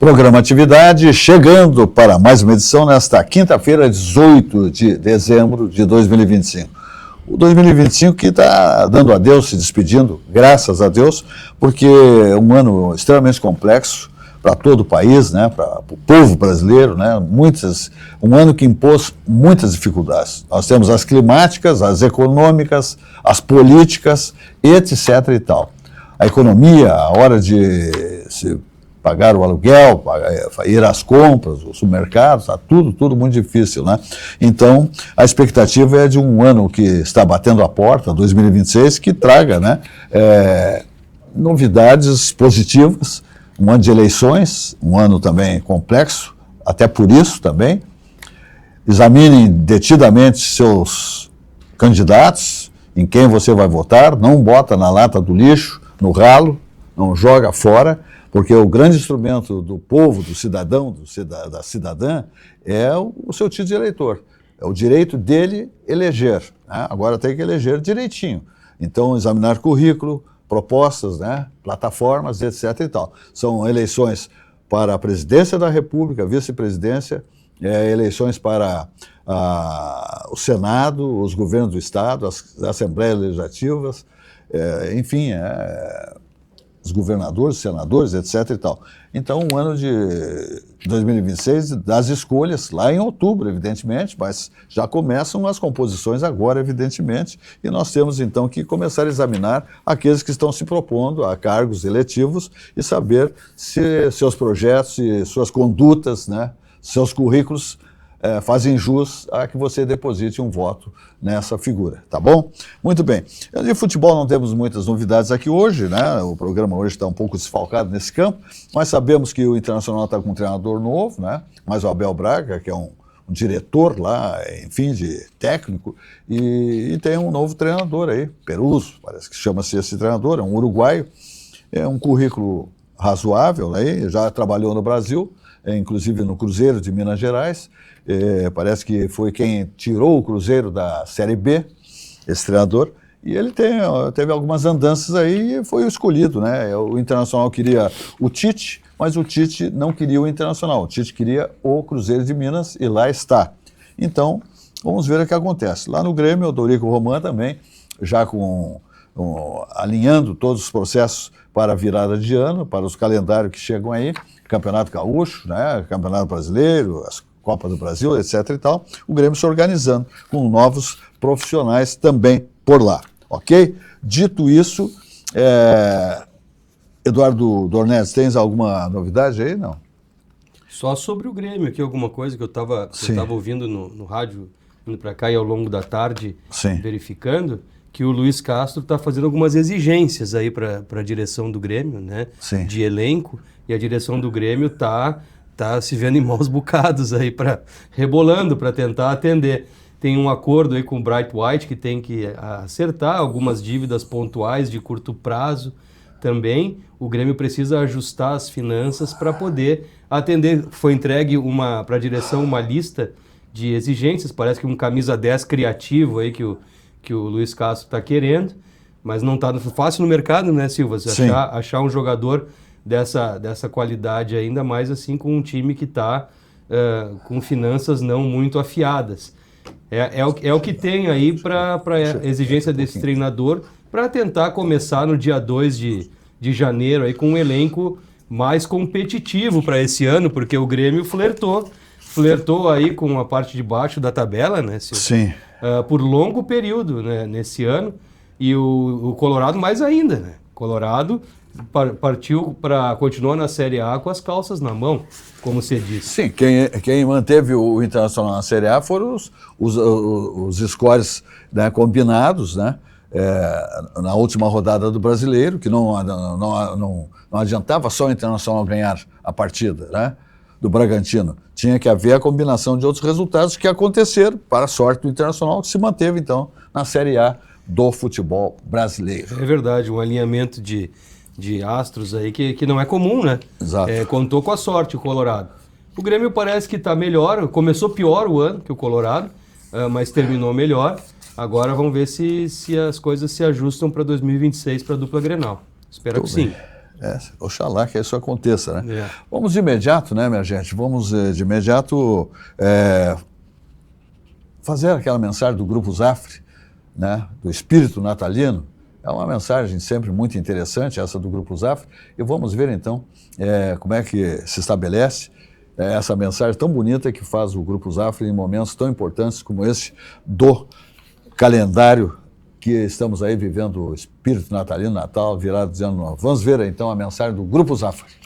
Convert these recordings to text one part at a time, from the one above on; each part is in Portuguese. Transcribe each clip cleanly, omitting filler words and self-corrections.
Programa Atividade, chegando para mais uma edição nesta quinta-feira, 18 de dezembro de 2025. O 2025 que está dando adeus, se despedindo, graças a Deus, porque é um ano extremamente complexo para todo o país, né, para o povo brasileiro, né, um ano que impôs muitas dificuldades. Nós temos as climáticas, as econômicas, as políticas, etc. e tal. A economia, a hora de se pagar o aluguel, ir às compras, os supermercados, está tudo muito difícil, né? Então, a expectativa é de um ano que está batendo a porta, 2026, que traga, né, novidades positivas, um ano de eleições, um ano também complexo, até por isso também. Examinem detidamente seus candidatos, em quem você vai votar, não bota na lata do lixo, no ralo, não joga fora, porque o grande instrumento do povo, do cidadão, da cidadã, é o seu título de eleitor. É o direito dele eleger, né? Agora tem que eleger direitinho. Então, examinar currículo, propostas, né? Plataformas, etc. e tal. São eleições para a presidência da República, vice-presidência, eleições para o Senado, os governos do Estado, as assembleias legislativas, enfim, os governadores, senadores, etc. e tal. Então, um ano de 2026 das escolhas, lá em outubro, evidentemente, mas já começam as composições agora, evidentemente, e nós temos, então, que começar a examinar aqueles que estão se propondo a cargos eletivos e saber se seus projetos e suas condutas, né, seus currículos fazem jus a que você deposite um voto nessa figura, tá bom? Muito bem. De futebol não temos muitas novidades aqui hoje, né? O programa hoje está um pouco desfalcado nesse campo, mas sabemos que o Internacional está com um treinador novo, né? Mas o Abel Braga, que é um diretor lá, enfim, de técnico, e tem um novo treinador aí, Peruso, parece que chama-se esse treinador, é um uruguaio, é um currículo razoável aí, já trabalhou no Brasil, inclusive no Cruzeiro de Minas Gerais. Parece que foi quem tirou o Cruzeiro da Série B, esse treinador, e ele teve algumas andanças aí e foi o escolhido, né? O Internacional queria o Tite, mas o Tite não queria o Internacional, o Tite queria o Cruzeiro de Minas e lá está. Então, vamos ver o que acontece. Lá no Grêmio, o Dorico Roman também, já alinhando todos os processos para a virada de ano, para os calendários que chegam aí, Campeonato Gaúcho, né? Campeonato Brasileiro, as Copa do Brasil, etc. e tal, o Grêmio se organizando com novos profissionais também por lá, ok? Dito isso, Eduardo Dornelles, tens alguma novidade aí, não? Só sobre o Grêmio aqui, alguma coisa que eu estava ouvindo no rádio, indo para cá e ao longo da tarde, verificando, que o Luiz Castro está fazendo algumas exigências aí para a direção do Grêmio, né? De elenco, e a direção do Grêmio está se vendo em maus bocados aí, rebolando para tentar atender. Tem um acordo aí com o Bright White que tem que acertar algumas dívidas pontuais de curto prazo também. O Grêmio precisa ajustar as finanças para poder atender. Foi entregue para a direção uma lista de exigências, parece que um camisa 10 criativo aí que o Luiz Castro está querendo, mas não está fácil no mercado, né, Silva? Achar um jogador dessa qualidade, ainda mais assim com um time que está com finanças não muito afiadas. É o que tem aí para a exigência desse treinador para tentar começar no dia 2 de janeiro aí com um elenco mais competitivo para esse ano, porque o Grêmio flertou aí com a parte de baixo da tabela, né, Silvio? Por longo período, né, nesse ano, e o Colorado mais ainda, né? Colorado partiu para continuar na Série A com as calças na mão, como você disse. Sim, quem manteve o Internacional na Série A foram os scores, né, combinados, né, na última rodada do Brasileiro, que não adiantava só o Internacional ganhar a partida, né, do Bragantino. Tinha que haver a combinação de outros resultados que aconteceram para a sorte do Internacional, que se manteve, então, na Série A do futebol brasileiro. É verdade, um alinhamento de astros aí que não é comum, né? Exato. Contou com a sorte o Colorado. O Grêmio parece que está melhor, começou pior o ano que o Colorado, mas terminou melhor. Agora vamos ver se as coisas se ajustam para 2026 para a dupla Grenal. Espero que sim. Oxalá que isso aconteça, né? Vamos de imediato, né, minha gente? Vamos de imediato fazer aquela mensagem do Grupo Zafre, né, do espírito natalino. É uma mensagem sempre muito interessante, essa do Grupo Zafre, e vamos ver então como é que se estabelece essa mensagem tão bonita que faz o Grupo Zafre em momentos tão importantes como esse do calendário que estamos aí vivendo, o espírito natalino, Natal, virado de ano novo. Vamos ver então a mensagem do Grupo Zafre.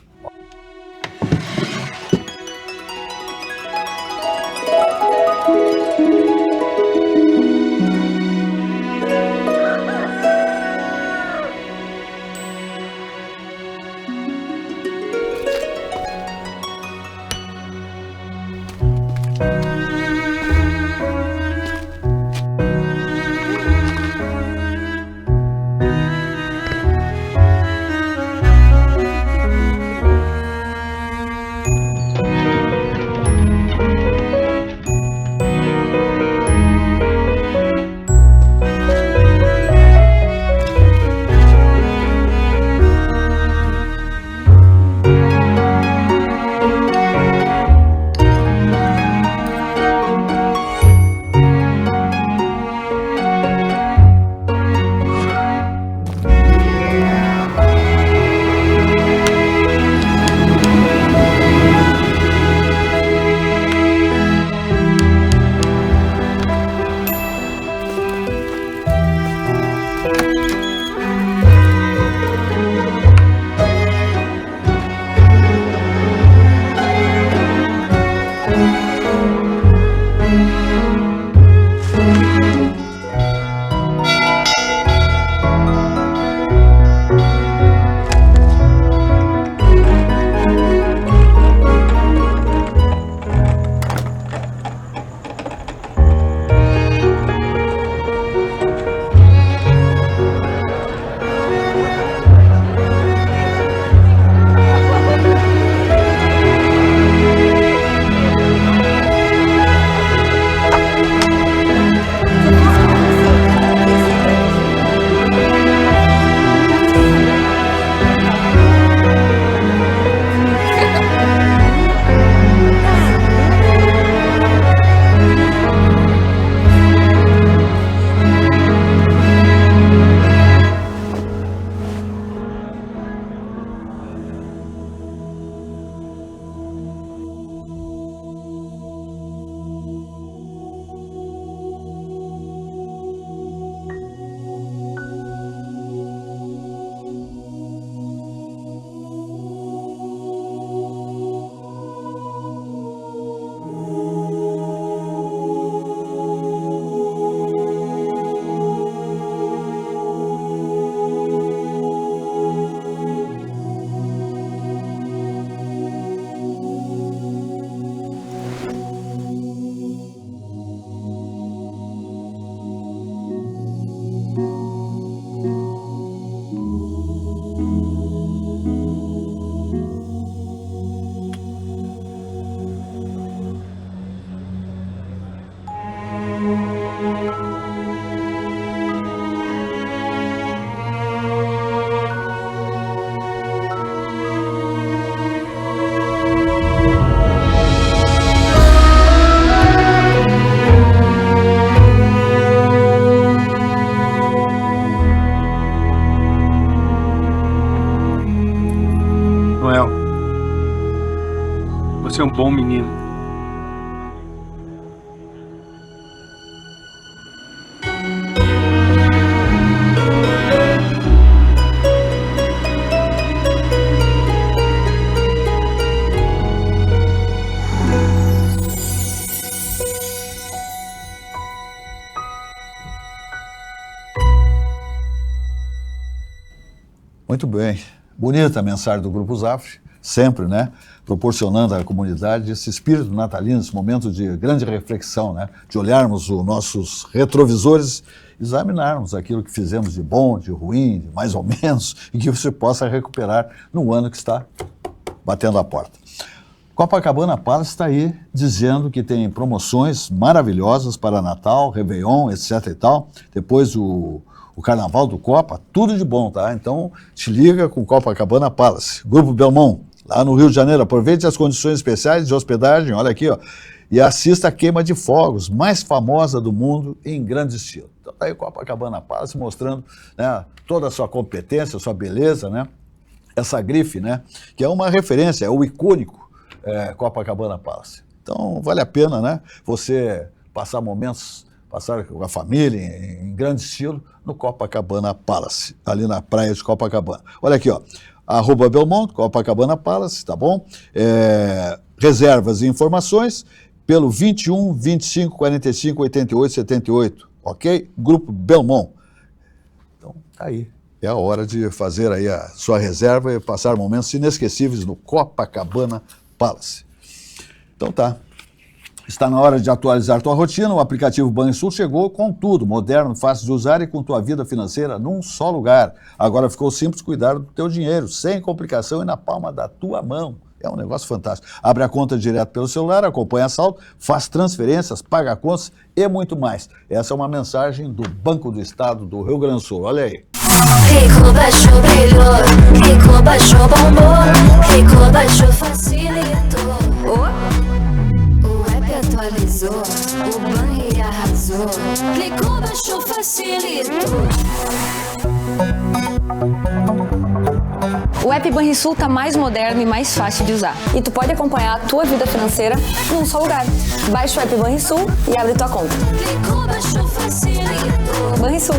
Você é um bom menino. Muito bem. Bonita a mensagem do Grupo Zafre, sempre, né? Proporcionando à comunidade esse espírito natalino, esse momento de grande reflexão, né? De olharmos os nossos retrovisores, examinarmos aquilo que fizemos de bom, de ruim, de mais ou menos, e que você possa recuperar no ano que está batendo a porta. Copacabana Palace está aí dizendo que tem promoções maravilhosas para Natal, Réveillon, etc. e tal. Depois o o Carnaval do Copa, tudo de bom, tá? Então, te liga com o Copacabana Palace. Grupo Belmont, lá no Rio de Janeiro. Aproveite as condições especiais de hospedagem, olha aqui, ó, e assista a queima de fogos, mais famosa do mundo, em grande estilo. Então, tá aí o Copacabana Palace mostrando, né, toda a sua competência, a sua beleza, né? Essa grife, né, que é uma referência, é o icônico Copacabana Palace. Então, vale a pena, né, você passar com a família em grande estilo no Copacabana Palace, ali na praia de Copacabana. Olha aqui, ó, @Belmont, Copacabana Palace, tá bom? Reservas e informações pelo 21 25 45 88 78, ok? Grupo Belmont. Então, tá aí. É a hora de fazer aí a sua reserva e passar momentos inesquecíveis no Copacabana Palace. Então tá. Está na hora de atualizar tua rotina. O aplicativo Banrisul chegou com tudo, moderno, fácil de usar e com tua vida financeira num só lugar. Agora ficou simples cuidar do teu dinheiro, sem complicação e na palma da tua mão. É um negócio fantástico. Abre a conta direto pelo celular, acompanha saldo, faz transferências, paga contas e muito mais. Essa é uma mensagem do Banco do Estado do Rio Grande do Sul. Olha aí. Rico baixou, brilhou, Rico baixou, bombou, Rico baixou, facilitou. O app atualizou, o Banri arrasou, clicou, baixou, facilitou. O app Banrisul tá mais moderno e mais fácil de usar. E tu pode acompanhar a tua vida financeira num só lugar. Baixa o app Banrisul e abre tua conta. Clicou, baixou, facilitou. Banrisul.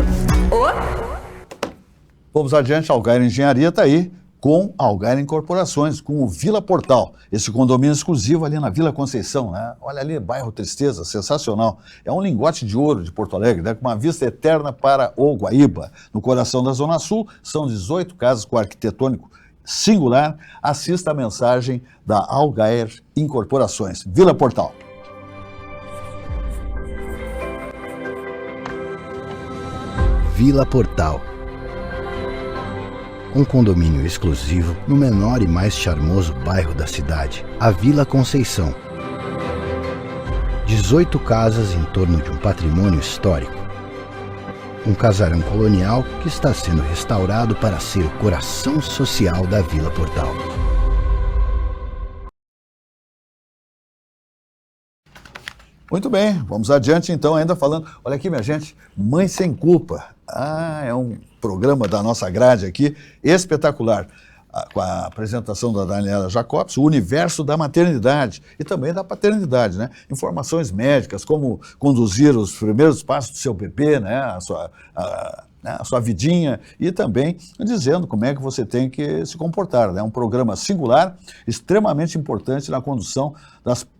Vamos adiante, a Algair Engenharia está aí com a Algair Incorporações, com o Vila Portal, esse condomínio exclusivo ali na Vila Conceição, né? Olha ali, bairro Tristeza, sensacional. É um lingote de ouro de Porto Alegre, né? Com uma vista eterna para o Guaíba. No coração da Zona Sul, são 18 casas com arquitetônico singular. Assista a mensagem da Algair Incorporações. Vila Portal. Vila Portal. Um condomínio exclusivo no menor e mais charmoso bairro da cidade, a Vila Conceição. 18 casas em torno de um patrimônio histórico. Um casarão colonial que está sendo restaurado para ser o coração social da Vila Portal. Muito bem, vamos adiante então, ainda falando. Olha aqui, minha gente, Mãe Sem Culpa. É um programa da nossa grade aqui, espetacular, com a apresentação da Daniela Jacobs, o universo da maternidade e também da paternidade, né? Informações médicas, como conduzir os primeiros passos do seu bebê, né? A sua vidinha, e também dizendo como é que você tem que se comportar, né? Um programa singular, extremamente importante na condução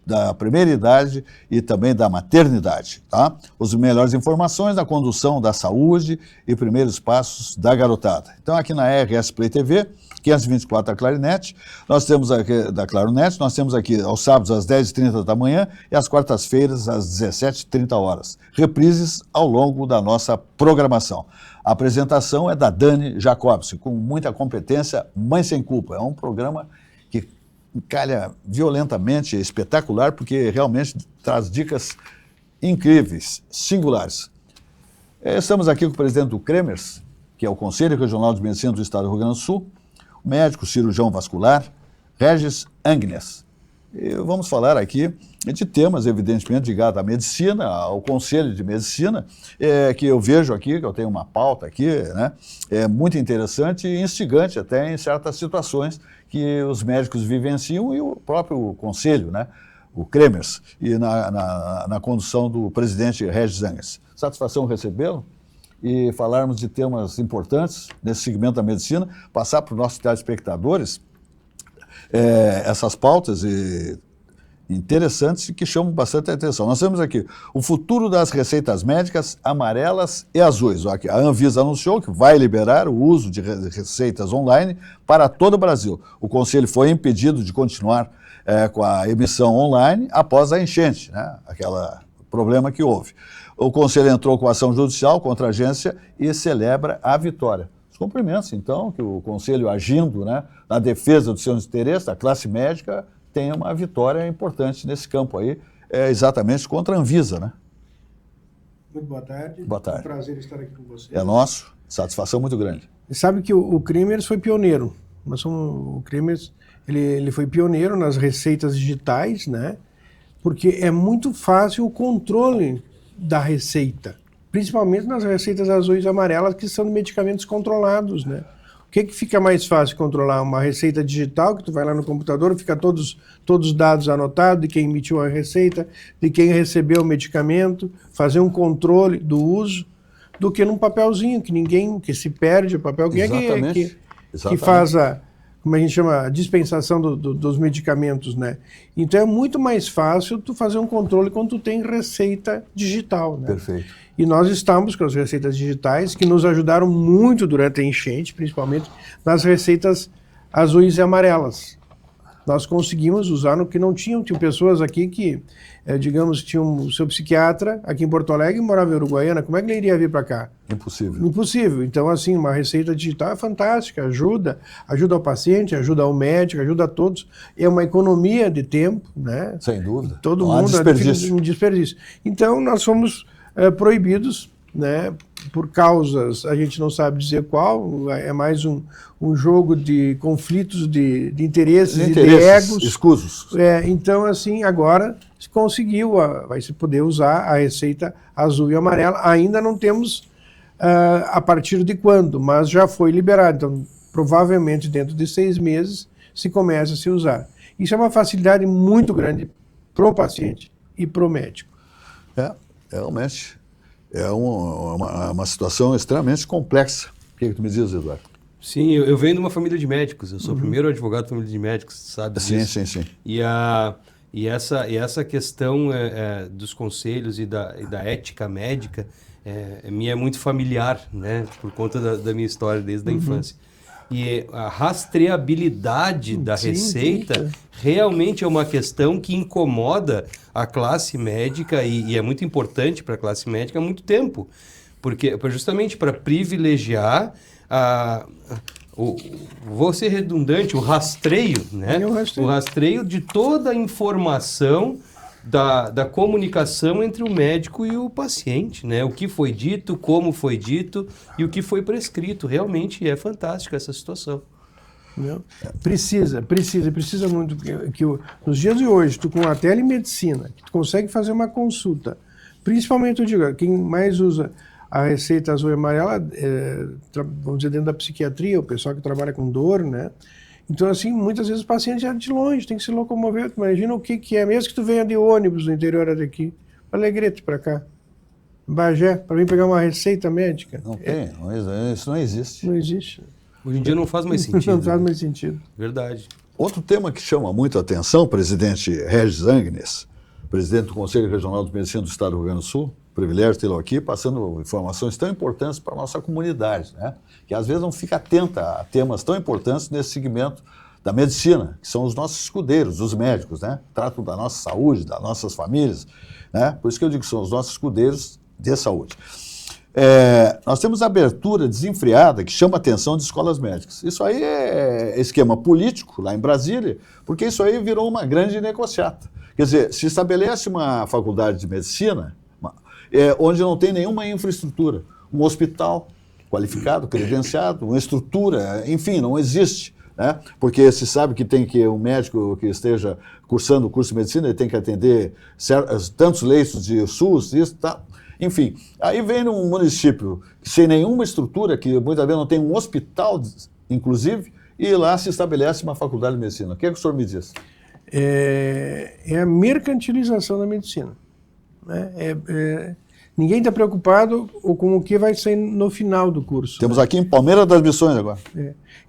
da primeira idade e também da maternidade, tá? As melhores informações na condução da saúde e primeiros passos da garotada. Então, aqui na RS Play TV, 524 da Clarinet, nós temos aqui da Claronet, nós temos aqui aos sábados às 10h30 da manhã e às quartas-feiras às 17h30. Reprises ao longo da nossa programação. A apresentação é da Dani Jacobs, com muita competência, Mãe Sem Culpa. É um programa que encalha violentamente, espetacular, porque realmente traz dicas incríveis, singulares. Estamos aqui com o presidente do CREMERS, que é o Conselho Regional de Medicina do Estado do Rio Grande do Sul, o médico cirurgião vascular, Regis Agnes. E vamos falar aqui de temas, evidentemente, ligados à medicina, ao Conselho de Medicina, que eu vejo aqui, que eu tenho uma pauta aqui, né? É muito interessante e instigante até em certas situações que os médicos vivenciam e o próprio Conselho, né? O CREMERS, e na condução do presidente Regis Agnes. Satisfação recebê-lo e falarmos de temas importantes nesse segmento da medicina, passar para os nossos telespectadores essas pautas interessantes e que chamam bastante atenção. Nós temos aqui o futuro das receitas médicas amarelas e azuis. A Anvisa anunciou que vai liberar o uso de receitas online para todo o Brasil. O Conselho foi impedido de continuar com a emissão online após a enchente, né? Aquele problema que houve. O Conselho entrou com ação judicial contra a agência e celebra a vitória. Os cumprimentos, então, que o Conselho agindo, né, na defesa dos seus interesses, da classe médica, tem uma vitória importante nesse campo aí, exatamente contra a Anvisa, né? Muito boa tarde. Boa tarde. É um prazer estar aqui com você. É nosso, satisfação muito grande. Você sabe que o Cremers foi pioneiro. O Cremers ele foi pioneiro nas receitas digitais, né? Porque é muito fácil o controle da receita, principalmente nas receitas azuis e amarelas, que são medicamentos controlados, né? O que fica mais fácil controlar? Uma receita digital, que tu vai lá no computador, fica todos os dados anotados de quem emitiu a receita, de quem recebeu o medicamento, fazer um controle do uso, do que num papelzinho, que se perde o papel. Quem é que faz como a gente chama, a dispensação dos medicamentos, né? Então é muito mais fácil tu fazer um controle quando tu tem receita digital, né? Perfeito. E nós estamos com as receitas digitais, que nos ajudaram muito durante a enchente, principalmente nas receitas azuis e amarelas. Nós conseguimos usar no que não tinham. Tinha pessoas aqui que, digamos, tinham o seu psiquiatra aqui em Porto Alegre e morava em Uruguaiana. Como é que ele iria vir para cá? Impossível. Impossível. Então, assim, uma receita digital é fantástica, ajuda ao paciente, ajuda ao médico, ajuda a todos. É uma economia de tempo, né? Sem dúvida. Todo não há mundo desperdício. Um desperdício. Então, nós fomos proibidos, né? Por causas, a gente não sabe dizer qual, é mais um jogo de conflitos de interesses e de egos. Escusos. Então, assim, agora se conseguiu, vai se poder usar a receita azul e amarela. Ainda não temos a partir de quando, mas já foi liberado. Então, provavelmente dentro de 6 meses se começa a se usar. Isso é uma facilidade muito grande para o paciente e para o médico. Realmente. É uma situação extremamente complexa. O que tu me diz, Eduardo? Sim, eu venho de uma família de médicos. Eu sou o primeiro advogado da família de médicos, sabe disso? Sim. E essa questão dos conselhos e da ética médica me é muito familiar, né? Por conta da minha história desde a infância. E a rastreabilidade da receita realmente é uma questão que incomoda a classe médica e é muito importante para a classe médica há muito tempo. Justamente para privilegiar vou ser redundante, o rastreio, né? O rastreio de toda a informação da comunicação entre o médico e o paciente, né? O que foi dito, como foi dito e o que foi prescrito. Realmente é fantástica essa situação. Precisa muito que nos dias de hoje, tu com a telemedicina, que tu consegue fazer uma consulta, principalmente, eu digo, quem mais usa a receita azul e amarela, vamos dizer, dentro da psiquiatria, o pessoal que trabalha com dor, né? Então, assim, muitas vezes o paciente é de longe, tem que se locomover. Imagina o que é, mesmo que tu venha de ônibus no interior daqui, Alegrete para cá, Bagé, para vir pegar uma receita médica. Não tem, isso não existe. Não existe. Hoje em dia não faz mais sentido. Não faz mais sentido. Verdade. Outro tema que chama muito a atenção, presidente Regis Agnes, presidente do Conselho Regional de Medicina do Estado do Rio Grande do Sul, privilégio tê-lo aqui, passando informações tão importantes para a nossa comunidade, né? Que às vezes não fica atenta a temas tão importantes nesse segmento da medicina, que são os nossos escudeiros, os médicos, né? Tratam da nossa saúde, das nossas famílias, né? Por isso que eu digo que são os nossos escudeiros de saúde. Nós temos a abertura desenfreada que chama a atenção de escolas médicas. Isso aí é esquema político lá em Brasília, porque isso aí virou uma grande negociata. Quer dizer, se estabelece uma faculdade de medicina onde não tem nenhuma infraestrutura, um hospital qualificado, credenciado, uma estrutura, enfim, não existe. Né? Porque se sabe que tem que um médico que esteja cursando o curso de medicina, ele tem que atender tantos leitos de SUS, isso, tá. Enfim, aí vem num município sem nenhuma estrutura, que muitas vezes não tem um hospital, inclusive, e lá se estabelece uma faculdade de medicina. O que é que o senhor me diz? É a mercantilização da medicina. Né? Ninguém está preocupado com o que vai ser no final do curso. Temos aqui em Palmeiras das Missões agora.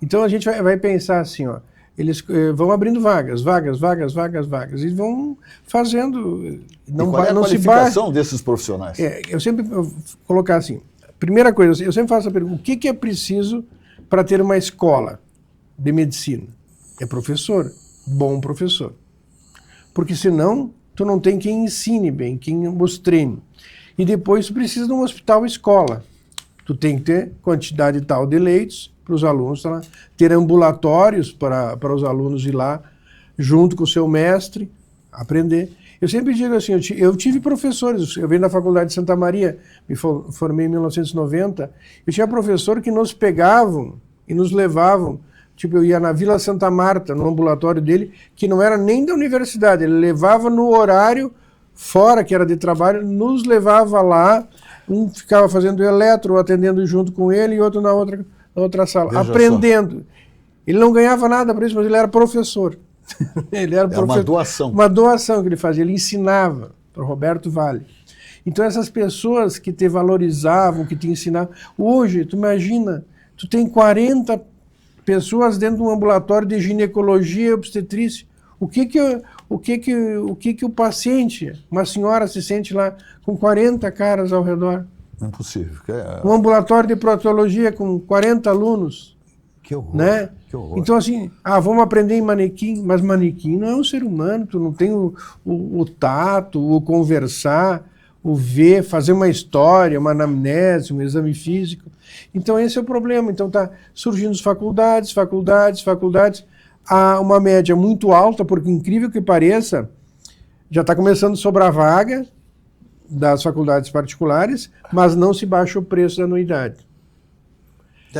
Então a gente vai pensar assim, ó, eles vão abrindo vagas, e vão fazendo. Não qual é a qualificação desses profissionais? Eu sempre vou colocar assim, primeira coisa, eu sempre faço a pergunta, o que é preciso para ter uma escola de medicina? É professor, bom professor. Porque senão tu não tem quem ensine bem, quem os treine. E depois tu precisa de um hospital escola. Tu tem que ter quantidade tal de leitos para os alunos, ter ambulatórios para os alunos ir lá, junto com o seu mestre, aprender. Eu sempre digo assim, eu tive professores, eu venho da Faculdade de Santa Maria, me formei em 1990, eu tinha professor que nos pegavam e nos levavam, tipo, eu ia na Vila Santa Marta, no ambulatório dele, que não era nem da universidade, ele levava no horário fora, que era de trabalho, nos levava lá, um ficava fazendo eletro, atendendo junto com ele, e outro na outra sala, Veja aprendendo. Só. Ele não ganhava nada por isso, mas ele era professor. Ele era professor. Uma doação. Uma doação que ele fazia, ele ensinava para o Roberto Vale. Então essas pessoas que te valorizavam, que te ensinavam, hoje, tu imagina, tu tem 40 pessoas dentro de um ambulatório de ginecologia e obstetrícia. O que o paciente, uma senhora se sente lá com 40 caras ao redor? Impossível. Um ambulatório de proctologia com 40 alunos. Que horror. Né? Que horror. Então assim, vamos aprender em manequim, mas manequim não é um ser humano, tu não tem o tato, o conversar, o ver, fazer uma história, uma anamnese, um exame físico. Então esse é o problema. Então tá surgindo faculdades. Há uma média muito alta, porque incrível que pareça, já está começando a sobrar vaga das faculdades particulares, mas não se baixa o preço da anuidade.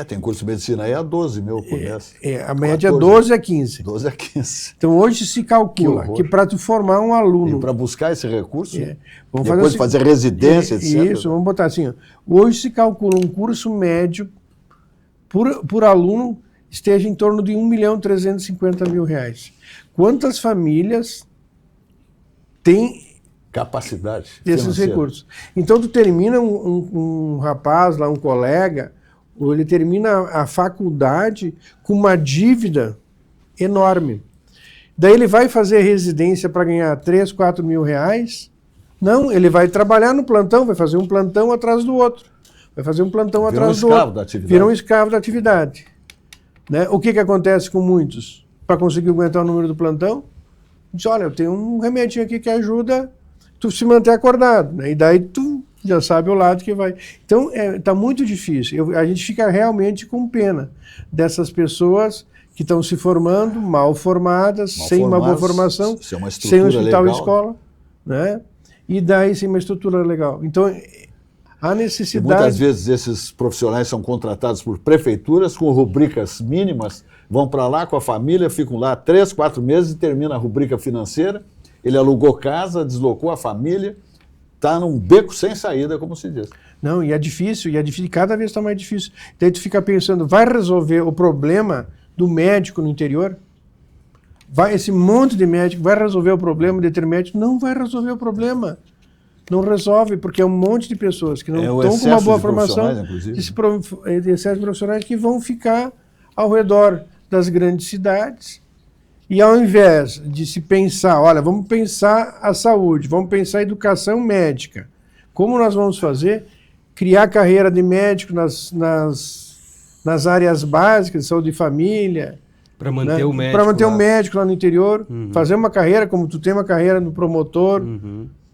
Tem curso de medicina aí a 12 mil por mês. A média 12 a 15. 12 a 15. Então hoje se calcula que para tu formar um aluno... E para buscar esse recurso, vamos depois de fazer residência, etc. Isso, vamos botar assim. Hoje se calcula um curso médio por aluno esteja em torno de R$1.350.000. Quantas famílias têm capacidade desses financeira. Recursos? Então tu termina um rapaz lá, um colega, ou ele termina a faculdade com uma dívida enorme. Daí ele vai fazer residência para ganhar R$3, R$4.000? Não, ele vai trabalhar no plantão, vai fazer um plantão atrás do outro. Vai fazer um plantão atrás do outro. Vira um escravo da atividade. Né? O que acontece com muitos? Para conseguir aguentar o número do plantão, diz, olha, eu tenho um remedinho aqui que ajuda tu se manter acordado. Né? E daí tu já sabe o lado que vai. Então, está muito difícil. A gente fica realmente com pena dessas pessoas que estão se formando, mal formadas, sem uma boa formação, sem hospital e escola, né? E daí sem uma estrutura legal. Então, a necessidade... E muitas vezes esses profissionais são contratados por prefeituras com rubricas mínimas, vão para lá com a família, ficam lá 3, 4 meses e termina a rubrica financeira, ele alugou casa, deslocou a família, está num beco sem saída, como se diz. Não, e é difícil, cada vez está mais difícil. Daí tu fica pensando, vai resolver o problema do médico no interior? Esse monte de médico vai resolver o problema de ter médico? Não vai resolver o problema. Não resolve, porque é um monte de pessoas que não estão com uma boa formação, excesso de profissionais que vão ficar ao redor das grandes cidades. E ao invés de se pensar, olha, vamos pensar a saúde, vamos pensar a educação médica. Como nós vamos fazer? Criar carreira de médico nas áreas básicas, saúde e família. Para manter o médico. Para manter o médico lá no interior. Fazer uma carreira, como tu tem uma carreira no promotor,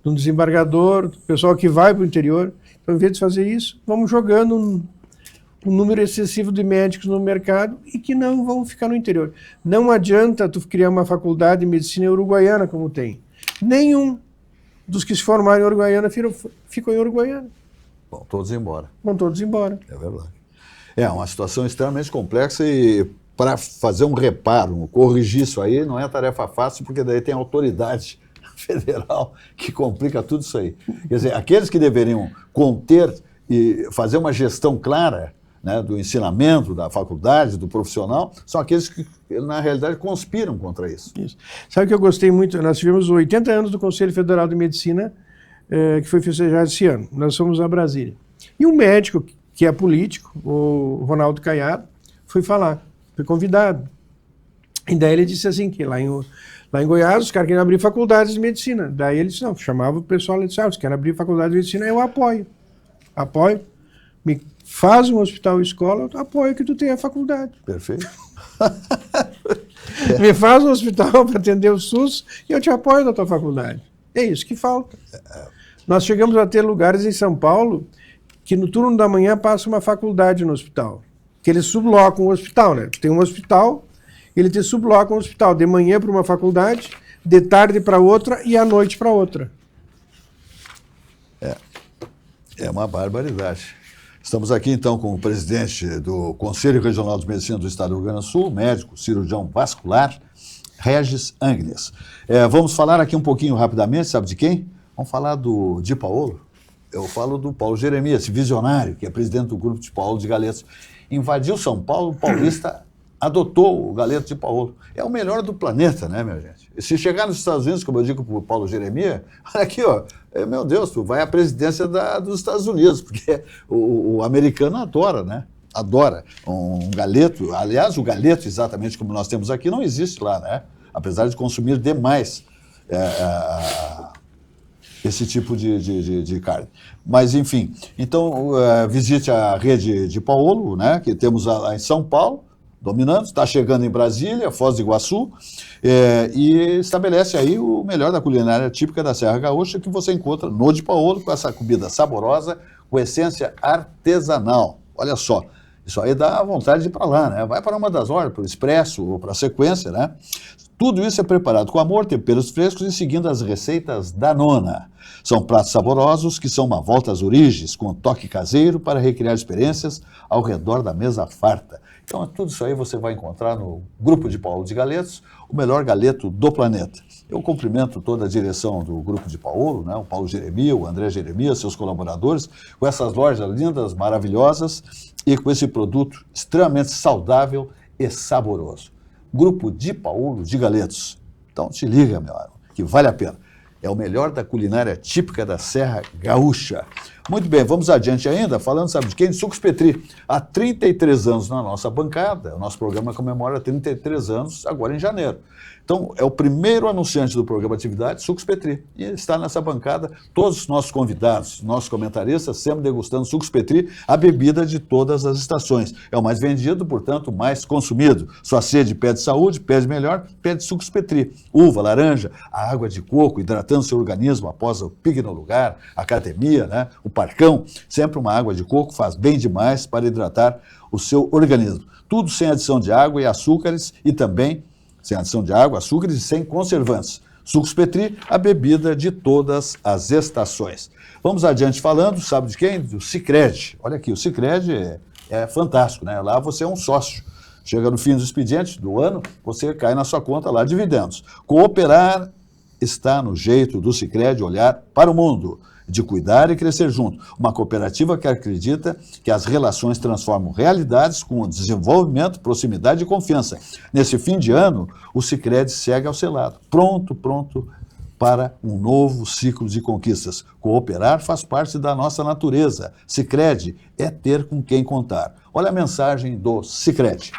no desembargador, o pessoal que vai para o interior. Então, ao invés de fazer isso, vamos jogando um número excessivo de médicos no mercado e que não vão ficar no interior. Não adianta tu criar uma faculdade de medicina em Uruguaiana, como tem. Nenhum dos que se formaram em Uruguaiana ficou em Uruguaiana. Vão todos embora. Vão todos embora. É verdade. É uma situação extremamente complexa e para fazer um reparo, corrigir isso aí, não é tarefa fácil, porque daí tem autoridade federal que complica tudo isso aí. Quer dizer, aqueles que deveriam conter e fazer uma gestão clara, né, do ensinamento, da faculdade, do profissional, são aqueles que, na realidade, conspiram contra isso. Sabe o que eu gostei muito? Nós tivemos 80 anos do Conselho Federal de Medicina, que foi festejado esse ano. Nós fomos a Brasília. E um médico, que é político, o Ronaldo Caiado, foi falar, foi convidado. E daí ele disse assim, que lá em Goiás os caras querem abrir faculdades de medicina. Daí ele disse, não, chamava o pessoal e disse, se querem abrir faculdade de medicina, eu apoio. Me faz um hospital escola, eu apoio que tu tenha a faculdade. Perfeito. Me faz um hospital para atender o SUS e eu te apoio na tua faculdade. É isso que falta. Nós chegamos a ter lugares em São Paulo que no turno da manhã passa uma faculdade no hospital. Que eles sublocam o hospital, né? Tem um hospital, ele te subloca um hospital de manhã para uma faculdade, de tarde para outra e à noite para outra. É uma barbaridade. Estamos aqui, então, com o presidente do Conselho Regional de Medicina do Estado do Rio Grande do Sul, médico, cirurgião vascular, Regis Angnes. Vamos falar aqui um pouquinho rapidamente, sabe de quem? Vamos falar do Di Paolo. Eu falo do Paulo Jeremias, esse visionário, que é presidente do grupo Di Paolo de Galetos. Invadiu São Paulo, o paulista adotou o Galeto Di Paolo. É o melhor do planeta, né, minha gente? E se chegar nos Estados Unidos, como eu digo para o Paulo Jeremias, olha aqui, ó, meu Deus, tu vai à presidência dos Estados Unidos, porque o americano adora, né? Adora um galeto. Aliás, o galeto, exatamente como nós temos aqui, não existe lá, né? Apesar de consumir demais esse tipo de carne. Mas, enfim, então visite a rede de Paolo, né? Que temos lá em São Paulo, dominando, está chegando em Brasília, Foz do Iguaçu, e estabelece aí o melhor da culinária típica da Serra Gaúcha, que você encontra no Di Paolo, com essa comida saborosa, com essência artesanal. Olha só, isso aí dá vontade de ir para lá, né? Vai para uma das horas, para o expresso ou para a sequência, né? Tudo isso é preparado com amor, temperos frescos e seguindo as receitas da nona. São pratos saborosos que são uma volta às origens, com um toque caseiro para recriar experiências ao redor da mesa farta. Então, tudo isso aí você vai encontrar no grupo Di Paolo de Galetos, o melhor galeto do planeta. Eu cumprimento toda a direção do grupo Di Paolo, né? O Paulo Jeremias, o André Jeremias, seus colaboradores, com essas lojas lindas, maravilhosas e com esse produto extremamente saudável e saboroso. Grupo Di Paolo de Galetos. Então, te liga, meu amigo, que vale a pena. É o melhor da culinária típica da Serra Gaúcha. Muito bem, vamos adiante ainda, falando, sabe de quem? De Sucos Petri. Há 33 anos na nossa bancada, o nosso programa comemora 33 anos agora em janeiro. Então, é o primeiro anunciante do programa Atividade, Sucos Petri. E está nessa bancada todos os nossos convidados, nossos comentaristas, sempre degustando Sucos Petri, a bebida de todas as estações. É o mais vendido, portanto, o mais consumido. Sua sede pede saúde, pede melhor, pede Sucos Petri. Uva, laranja, a água de coco, hidratando seu organismo após o pique no lugar, a academia, né? O parcão. Sempre uma água de coco faz bem demais para hidratar o seu organismo. Tudo sem adição de água e açúcares e também sem adição de água, açúcares e sem conservantes. Sucos Petri, a bebida de todas as estações. Vamos adiante falando, sabe de quem? Do Sicredi. Olha aqui, o Sicredi é fantástico, né? Lá você é um sócio. Chega no fim do expediente do ano, você cai na sua conta lá dividendos. Cooperar está no jeito do Sicredi olhar para o mundo, de cuidar e crescer junto. Uma cooperativa que acredita que as relações transformam realidades com desenvolvimento, proximidade e confiança. Nesse fim de ano, o Sicredi segue ao seu lado, pronto para um novo ciclo de conquistas. Cooperar faz parte da nossa natureza. Sicredi é ter com quem contar. Olha a mensagem do Sicredi.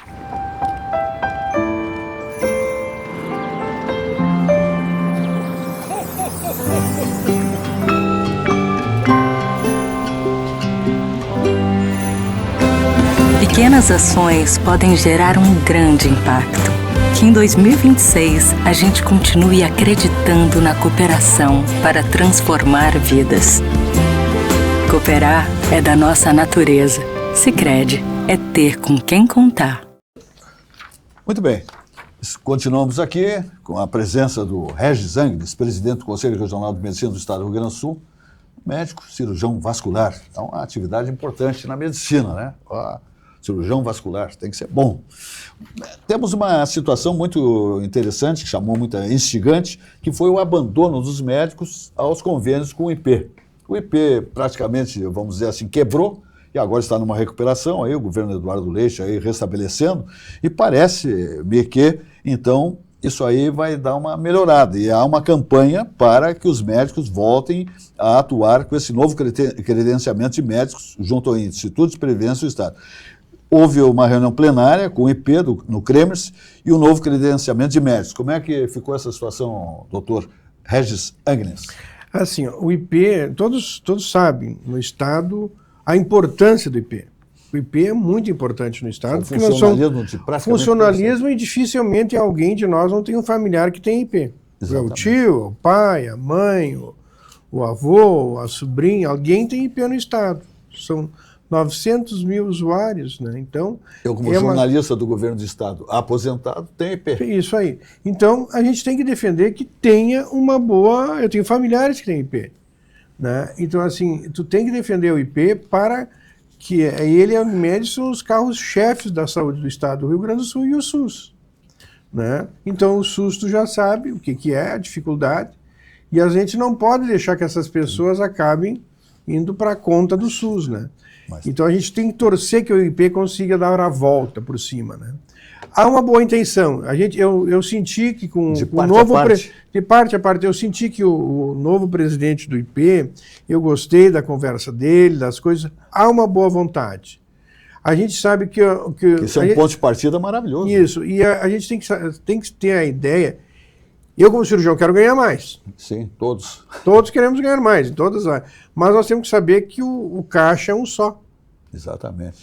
Pequenas ações podem gerar um grande impacto. Que em 2026 a gente continue acreditando na cooperação para transformar vidas. Cooperar é da nossa natureza. Sicredi é ter com quem contar. Muito bem. Continuamos aqui com a presença do Regis Angnes, presidente do Conselho Regional de Medicina do Estado do Rio Grande do Sul, médico, cirurgião vascular. É uma atividade importante na medicina, né? Cirurgião vascular, tem que ser bom. Temos uma situação muito interessante, que chamou muita instigante, que foi o abandono dos médicos aos convênios com o IP. O IP praticamente, vamos dizer assim, quebrou, e agora está numa recuperação, aí o governo Eduardo Leite aí restabelecendo, e parece-me que, então, isso aí vai dar uma melhorada, e há uma campanha para que os médicos voltem a atuar com esse novo credenciamento de médicos junto ao Instituto de Previdência do Estado. Houve uma reunião plenária com o IP no Cremers e o novo credenciamento de médicos. Como é que ficou essa situação, doutor Regis Angnes? Assim, o IP, todos sabem no Estado a importância do IP. O IP é muito importante no Estado. Funcionalismo e dificilmente alguém de nós não tem um familiar que tem IP. Exatamente. O tio, o pai, a mãe, o avô, a sobrinha, alguém tem IP no Estado. São 900 mil usuários, né? Então, Eu, como jornalista do governo do estado aposentado, tenho IP. Isso aí. Então, a gente tem que defender que tenha uma boa... Eu tenho familiares que têm IP, né? Então, assim, tu tem que defender o IP para que ele e a Unimed são os carros-chefes da saúde do estado do Rio Grande do Sul e o SUS, né? Então, o SUS tu já sabe o que é a dificuldade e a gente não pode deixar que essas pessoas acabem indo para a conta do SUS, né? Então a gente tem que torcer que o IP consiga dar a volta por cima, né? Há uma boa intenção. Eu senti que com o novo... De parte a parte, eu senti que o novo presidente do IP, eu gostei da conversa dele, das coisas, há uma boa vontade. A gente sabe que isso é um ponto de partida maravilhoso. Isso, e a gente tem que ter a ideia... Eu, como cirurgião, quero ganhar mais. Sim, todos. Todos queremos ganhar mais, em todas as áreas. Mas nós temos que saber que o caixa é um só. Exatamente.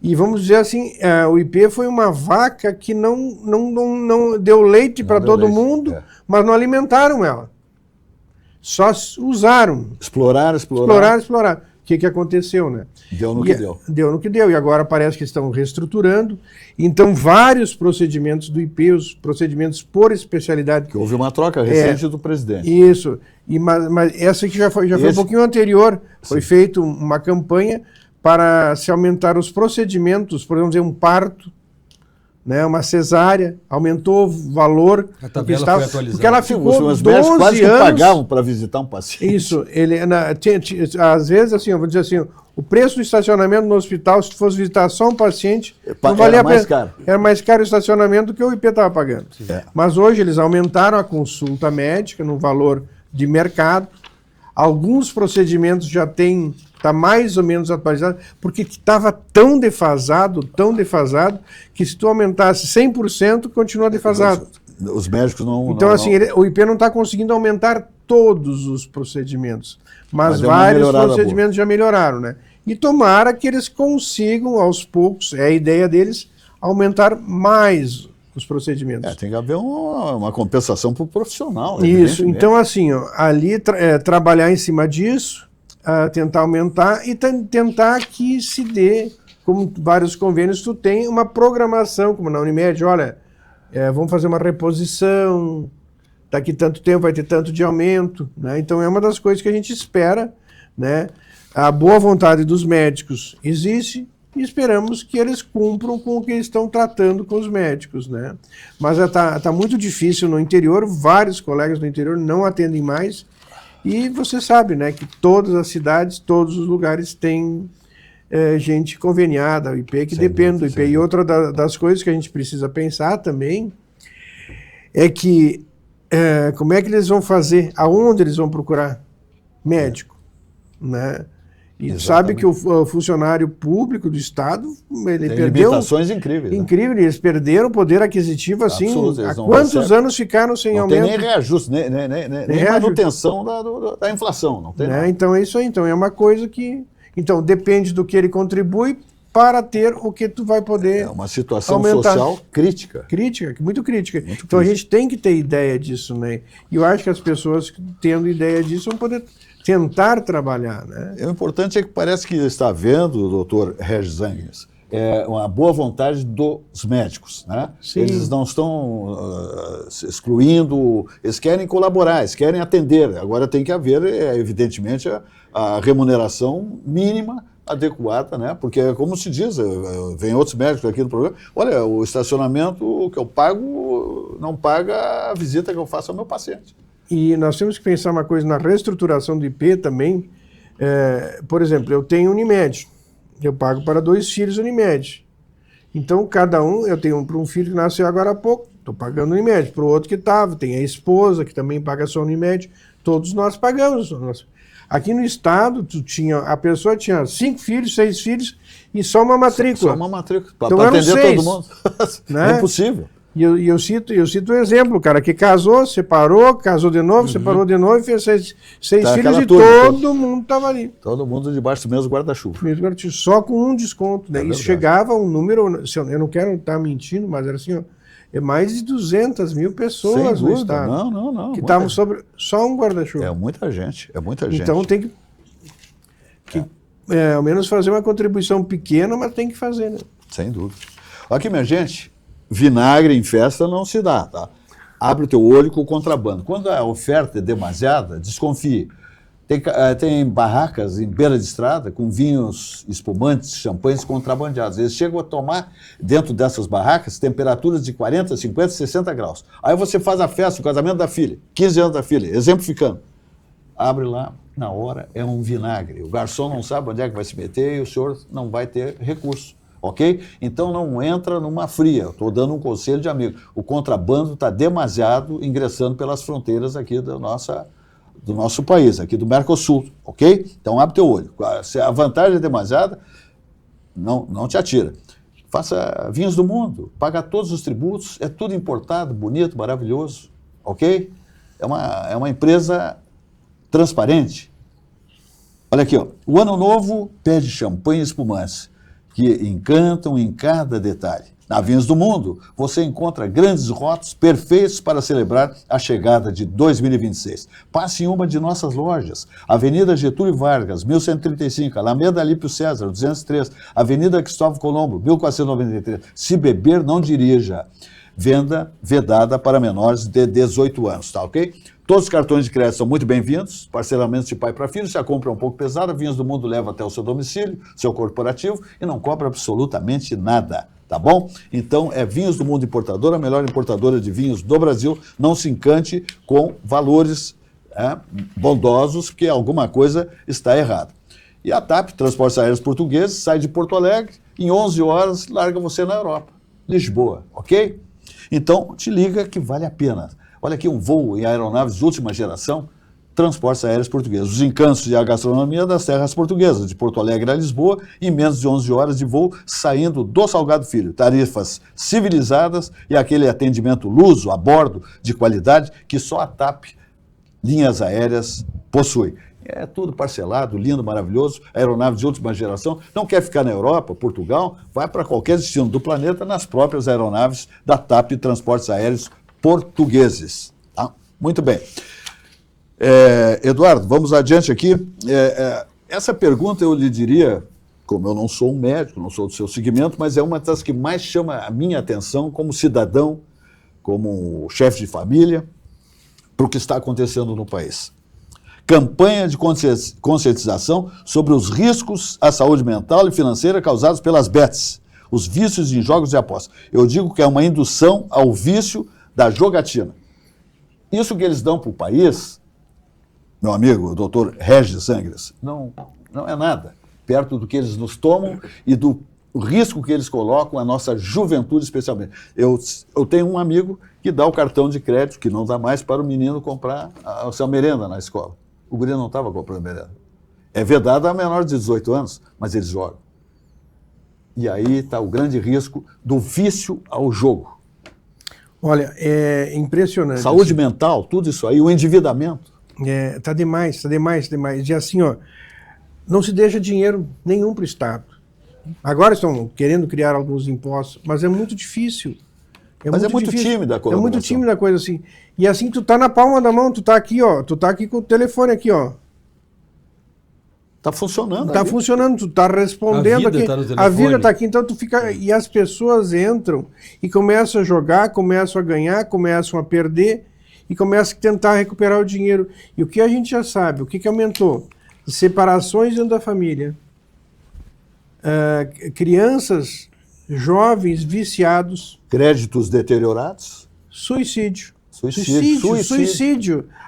E vamos dizer assim, o IP foi uma vaca que não deu leite para todo mundo, mas não alimentaram ela. Só usaram. Exploraram. O que aconteceu, né? Deu no que deu. Deu no que deu. E agora parece que estão reestruturando. Então, vários procedimentos do IP, os procedimentos por especialidade... Que houve uma troca recente do presidente. Isso. Mas essa aqui já foi um pouquinho anterior. Foi feita uma campanha para se aumentar os procedimentos, por exemplo, um parto, né, uma cesárea, aumentou o valor. A tabela foi atualizada. Porque ela ficou os 12 médicos quase que anos... pagavam para visitar um paciente. Isso. Às vezes, assim, eu vou dizer assim, o preço do estacionamento no hospital, se tu fosse visitar só um paciente, não valia a pena. Caro. Era mais caro o estacionamento do que o IP estava pagando. Mas hoje eles aumentaram a consulta médica no valor de mercado. Alguns procedimentos já têm... Está mais ou menos atualizado, porque estava tão defasado, que se tu aumentasse 100%, continua defasado. Os médicos não... Então, o IP não está conseguindo aumentar todos os procedimentos, mas vários procedimentos já melhoraram, né? E tomara que eles consigam, aos poucos, é a ideia deles, aumentar mais os procedimentos. Tem que haver uma compensação para o profissional. Isso, então assim, ali trabalhar em cima disso, tentar aumentar e tentar que se dê, como vários convênios, tu tem uma programação, como na Unimed, olha, vamos fazer uma reposição, daqui tanto tempo vai ter tanto de aumento, né? Então é uma das coisas que a gente espera, né? A boa vontade dos médicos existe e esperamos que eles cumpram com o que eles estão tratando com os médicos, né? Mas tá muito difícil no interior, vários colegas do interior não atendem mais. E você sabe, né, que todas as cidades, todos os lugares têm gente conveniada ao IP, que depende do IP. E outra das coisas que a gente precisa pensar também é que como é que eles vão fazer, aonde eles vão procurar médico, né? E exatamente. Sabe que o funcionário público do Estado, ele tem perdeu... limitações incríveis. Incrível, né? Eles perderam o poder aquisitivo, assim, há quantos anos ficaram sem aumento? Não tem nem reajuste, nem manutenção da inflação. Não tem nada. Então é isso aí, então é uma coisa que... Então depende do que ele contribui para ter o que tu vai poder É uma situação aumentar. Social crítica. Muito crítica. Então a gente tem que ter ideia disso, né? E eu acho que as pessoas tendo ideia disso vão poder tentar trabalhar, né? O importante é que parece que está havendo, doutor Regis Angues, uma boa vontade dos médicos, né? Sim. Eles não estão se excluindo, eles querem colaborar, eles querem atender. Agora tem que haver, evidentemente, a remuneração mínima adequada, né? Porque, como se diz, vem outros médicos aqui no programa, olha, o estacionamento que eu pago não paga a visita que eu faço ao meu paciente. E nós temos que pensar uma coisa na reestruturação do IP também. Por exemplo, eu tenho Unimed, eu pago para 2 filhos Unimed. Então, cada um, eu tenho para um filho que nasceu agora há pouco, estou pagando Unimed, para o outro que estava, tem a esposa que também paga só Unimed, todos nós pagamos. Aqui no estado, a pessoa tinha 5 filhos, 6 filhos e só uma matrícula. Só uma matrícula, para então, atender 6, todo mundo. Né? É impossível. E eu cito o exemplo, cara, que casou, separou, casou de novo, separou de novo, e fez 6 filhos e todo mundo estava ali. Todo mundo debaixo do mesmo guarda-chuva. Só com um desconto, né? Isso chegava a um número, eu não quero estar mentindo, mas era assim, ó, mais de 200 mil pessoas no estado. Não. Que estavam sobre só um guarda-chuva. É muita gente, Então tem que ao menos fazer uma contribuição pequena, mas tem que fazer, né? Sem dúvida. Aqui, minha gente, vinagre em festa não se dá, tá? Abre o teu olho com o contrabando. Quando a oferta é demasiada, desconfie. Tem barracas em beira de estrada com vinhos espumantes, champanhes contrabandeados. Eles chegam a tomar, dentro dessas barracas, temperaturas de 40, 50, 60 graus. Aí você faz a festa, o casamento da filha, 15 anos da filha, exemplificando. Abre lá, na hora, é um vinagre. O garçom não sabe onde é que vai se meter e o senhor não vai ter recurso. Ok? Então não entra numa fria. Estou dando um conselho de amigo. O contrabando está demasiado ingressando pelas fronteiras aqui do nosso país, aqui do Mercosul, ok? Então abre teu olho. Se a vantagem é demasiada, não te atira. Faça vinhos do mundo, paga todos os tributos, é tudo importado, bonito, maravilhoso, ok? É uma empresa transparente. Olha aqui, ó. O Ano Novo pede champanhe e espumantes, que encantam em cada detalhe. Na Vinhos do Mundo, você encontra grandes rótulos perfeitos para celebrar a chegada de 2026. Passe em uma de nossas lojas. Avenida Getúlio Vargas, 1135, Alameda Alípio César, 203, Avenida Cristóvão Colombo, 1493. Se beber, não dirija. Venda vedada para menores de 18 anos, tá ok? Todos os cartões de crédito são muito bem-vindos, parcelamentos de pai para filho. Se a compra é um pouco pesada, Vinhos do Mundo leva até o seu domicílio, seu corporativo, e não cobra absolutamente nada, tá bom? Então, é Vinhos do Mundo Importadora, a melhor importadora de vinhos do Brasil. Não se encante com valores bondosos, porque alguma coisa está errada. E a TAP, Transportes Aéreos Portugueses, sai de Porto Alegre, em 11 horas, larga você na Europa, Lisboa, ok? Então, te liga que vale a pena. Olha aqui um voo em aeronaves de última geração, Transportes Aéreos Portugueses. Os encantos e a gastronomia das terras portuguesas, de Porto Alegre a Lisboa, em menos de 11 horas de voo, saindo do Salgado Filho. Tarifas civilizadas e aquele atendimento luso, a bordo, de qualidade, que só a TAP Linhas Aéreas possui. É tudo parcelado, lindo, maravilhoso, aeronaves de última geração. Não quer ficar na Europa, Portugal? Vai para qualquer destino do planeta nas próprias aeronaves da TAP Transportes Aéreos Portugueses. Tá? Muito bem. Eduardo, vamos adiante aqui. Essa pergunta eu lhe diria, como eu não sou um médico, não sou do seu segmento, mas é uma das que mais chama a minha atenção como cidadão, como chefe de família, para o que está acontecendo no país. Campanha de conscientização sobre os riscos à saúde mental e financeira causados pelas bets, os vícios em jogos de aposta. Eu digo que é uma indução ao vício da jogatina. Isso que eles dão para o país, meu amigo, o doutor Regis Angres, não é nada perto do que eles nos tomam e do risco que eles colocam à nossa juventude, especialmente. Eu tenho um amigo que dá o cartão de crédito, que não dá mais para o menino comprar a sua merenda na escola. O guri não estava comprando merenda. É vedado a menor de 18 anos, mas eles jogam. E aí está o grande risco do vício ao jogo. Olha, é impressionante. Saúde mental, tudo isso aí, o endividamento. Tá demais. E assim, ó, não se deixa dinheiro nenhum para o Estado. Agora estão querendo criar alguns impostos, mas é muito difícil. Mas é muito tímida a colaboração. É muito tímida a coisa assim. E assim, tu tá na palma da mão, tu tá aqui, ó. Tu tá aqui com o telefone aqui, ó. Tá funcionando. Tá funcionando, tu tá respondendo aqui. A vida tá aqui, então tu fica... E as pessoas entram e começam a jogar, começam a ganhar, começam a perder e começam a tentar recuperar o dinheiro. E o que a gente já sabe, o que aumentou? Separações dentro da família. Crianças, jovens, viciados. Créditos deteriorados. Suicídio.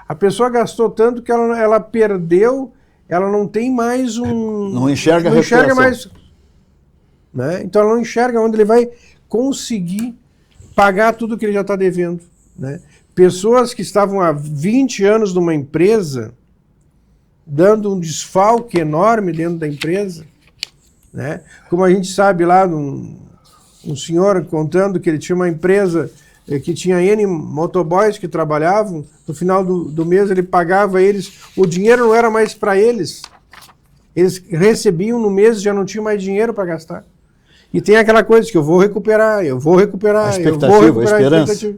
A pessoa gastou tanto que ela perdeu, ela não tem mais Não enxerga mais. Né? Então ela não enxerga onde ele vai conseguir pagar tudo que ele já está devendo. Né? Pessoas que estavam há 20 anos numa empresa, dando um desfalque enorme dentro da empresa. Né? Como a gente sabe lá, um senhor contando que ele tinha uma empresa que tinha N motoboys que trabalhavam, no final do mês ele pagava eles, o dinheiro não era mais para eles, eles recebiam no mês e já não tinham mais dinheiro para gastar. E tem aquela coisa que eu vou recuperar, a expectativa, a esperança.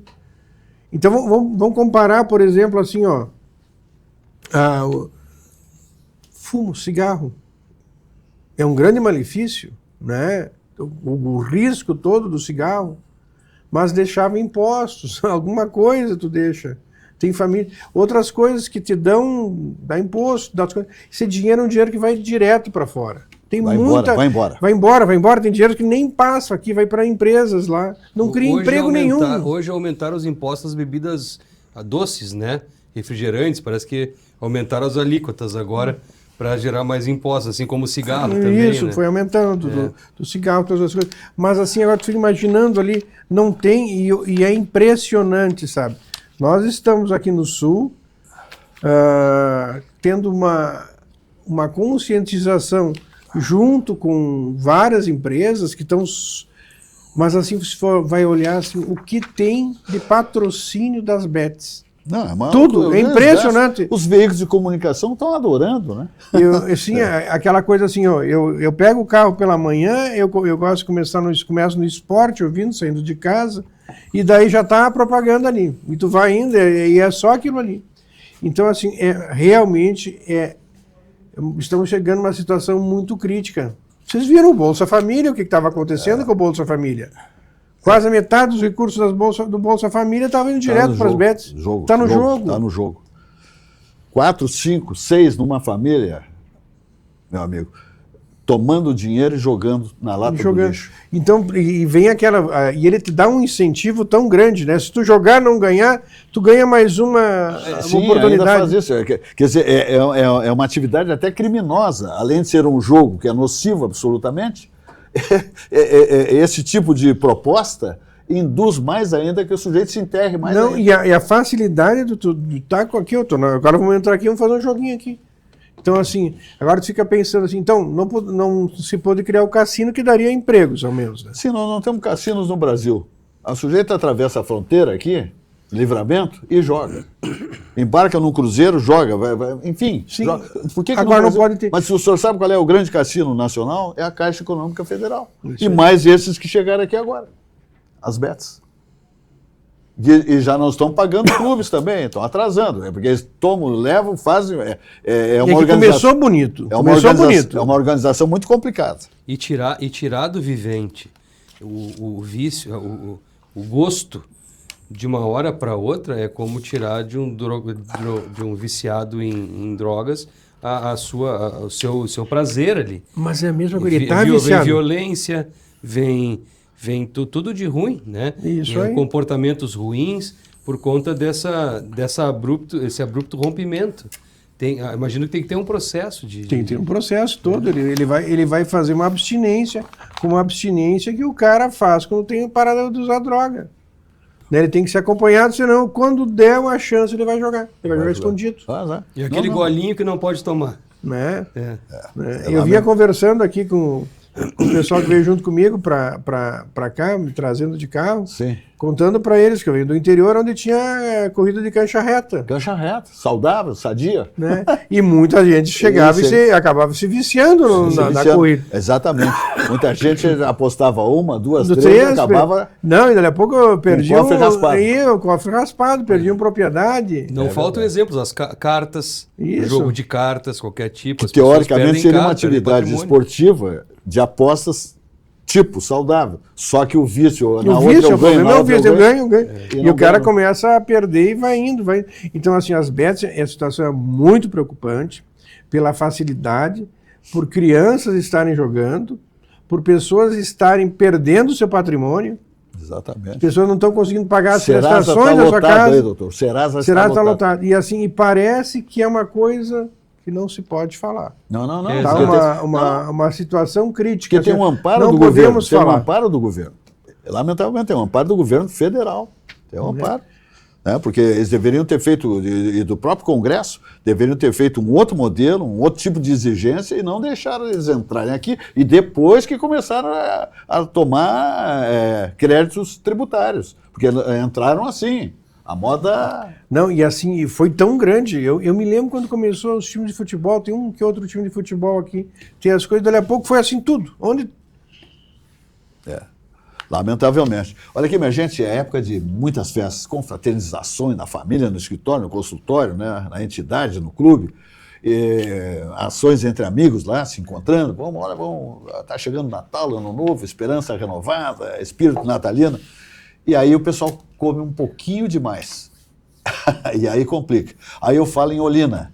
Então vamos comparar, por exemplo, assim, ó, fumo, cigarro. é um grande malefício, né? O risco todo do cigarro, mas deixava impostos, alguma coisa tu deixa. Tem família, outras coisas que te dá imposto, dá coisas. Esse dinheiro é um dinheiro que vai direto para fora. Tem Vai muita, embora. Vai embora. Tem dinheiro que nem passa aqui, vai para empresas lá, não cria emprego nenhum. Hoje aumentaram os impostos das bebidas doces, né? Refrigerantes, parece que aumentaram as alíquotas agora para gerar mais impostos, assim como o cigarro também, Isso, né? foi aumentando do cigarro, todas as coisas. Mas assim, agora tu fica imaginando ali, não tem, e é impressionante, sabe? Nós estamos aqui no Sul, tendo uma conscientização junto com várias empresas que estão... Mas assim, se vai olhar assim, o que tem de patrocínio das bets. Não, tudo, é impressionante. Os veículos de comunicação estão adorando, né? Aquela coisa assim, ó, eu pego o carro pela manhã, eu gosto de começo no esporte, saindo de casa, e daí já está a propaganda ali. E tu vai indo, e é só aquilo ali. Então, assim, realmente estamos chegando numa situação muito crítica. Vocês viram o Bolsa Família, o que estava acontecendo com o Bolsa Família? Quase a metade dos recursos do Bolsa Família estavam indo direto para as bets. Está no jogo. Está no jogo. 4, 5, 6 numa família, meu amigo, tomando dinheiro e jogando na lata do lixo. Então, e vem e ele te dá um incentivo tão grande, né? Se tu jogar não ganhar, tu ganha mais uma oportunidade. Ainda faz isso. Quer dizer, é uma atividade até criminosa, além de ser um jogo que é nocivo absolutamente. Esse tipo de proposta induz mais ainda que o sujeito se enterre mais ainda. E a facilidade de estar com aqui, agora vamos entrar aqui e vamos fazer um joguinho aqui. Então, assim, agora tu fica pensando assim, então, não se pode criar o cassino que daria empregos, ao menos. Né? Sim, nós não temos cassinos no Brasil. O sujeito atravessa a fronteira aqui, Livramento, e joga. Embarca num cruzeiro, joga, enfim. Sim. Joga. Por que agora não pode ter... Mas o senhor sabe qual é o grande cassino nacional? É a Caixa Econômica Federal. Isso e mais esses que chegaram aqui agora. As bets. E já não estão pagando clubes também, estão atrasando. Porque eles levam, fazem... É uma organização... Começou bonito. É uma organização muito complicada. E tirar do vivente o vício, o gosto... de uma hora para outra é como tirar de um viciado em drogas o seu prazer ali. Mas é a mesma coisa, ele está viciado. Vem violência, vem tudo de ruim, né? Isso aí. Comportamentos ruins por conta desse abrupto rompimento. Imagino que tem que ter um processo de... Tem que ter um processo todo. Ele vai fazer uma abstinência, como a abstinência que o cara faz quando tem parada de usar droga. Ele tem que ser acompanhado, senão quando der uma chance ele vai jogar. Ele vai jogar escondido. E aquele golinho que não pode tomar. Né? Eu vinha conversando aqui com o pessoal que veio junto comigo para cá, me trazendo de carro. Sim. Contando para eles que eu venho do interior onde tinha corrida de cancha reta. Cancha reta, saudável, sadia. Né? E muita gente chegava acabava se viciando na corrida. Exatamente. Muita gente apostava 1, 2, 3 e acabava... Não, e daqui a pouco eu perdi o cofre raspado. O cofre raspado, perdi uma propriedade. Não faltam exemplos, as cartas, jogo de cartas, qualquer tipo. Que teoricamente seria uma atividade esportiva de apostas tipo saudável. Só que o vício, na outra eu ganho. E o cara começa a perder e vai indo. Então, assim, as bets, a situação é muito preocupante pela facilidade, por crianças estarem jogando, por pessoas estarem perdendo seu patrimônio. Exatamente. As pessoas não estão conseguindo pagar as Serasa prestações da sua casa. Aí, doutor. Serasa está lotado. E assim, parece que é uma coisa que não se pode falar. Não. Está uma situação crítica. Porque tem um amparo do governo. Tem um amparo do governo. Lamentavelmente, tem um amparo do governo federal. Tem um amparo. Né? Porque eles deveriam ter feito, e do próprio Congresso, deveriam ter feito um outro modelo, um outro tipo de exigência e não deixaram eles entrarem aqui. E depois que começaram a tomar créditos tributários. Porque entraram assim. A moda... Não, e assim, foi tão grande. Eu me lembro quando começou os times de futebol, tem um que outro time de futebol aqui, tem as coisas, dali a pouco foi assim tudo. Lamentavelmente. Olha aqui, minha gente, é época de muitas festas, confraternizações na família, no escritório, no consultório, né, na entidade, no clube. ações entre amigos lá, se encontrando, tá chegando Natal, Ano Novo, esperança renovada, espírito natalino, e aí o pessoal come um pouquinho demais, e aí complica. Aí eu falo em Olina,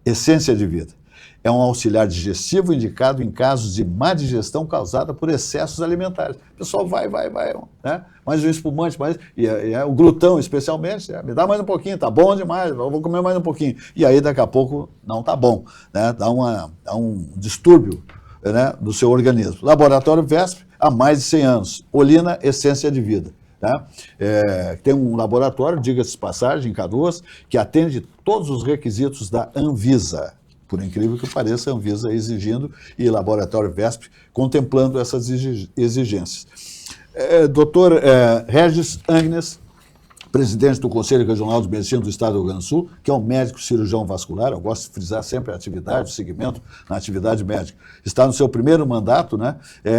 essência de vida. É um auxiliar digestivo indicado em casos de má digestão causada por excessos alimentares. O pessoal vai, né? Mais um espumante, e o glutão especialmente, me dá mais um pouquinho, tá bom demais, eu vou comer mais um pouquinho. E aí daqui a pouco não tá bom, né? Dá um distúrbio, né, do seu organismo. Laboratório Vesp, há mais de 100 anos. Olina, essência de vida. Tá? Tem um laboratório, diga-se de passagem, em Canoas, que atende todos os requisitos da Anvisa. Por incrível que pareça, a Anvisa exigindo e o Laboratório VESP contemplando essas exigências. Dr. Regis Agnes, presidente do Conselho Regional de Medicina do Estado do Rio Grande do Sul, que é um médico cirurgião vascular, eu gosto de frisar sempre a atividade, o segmento na atividade médica. Está no seu primeiro mandato, né,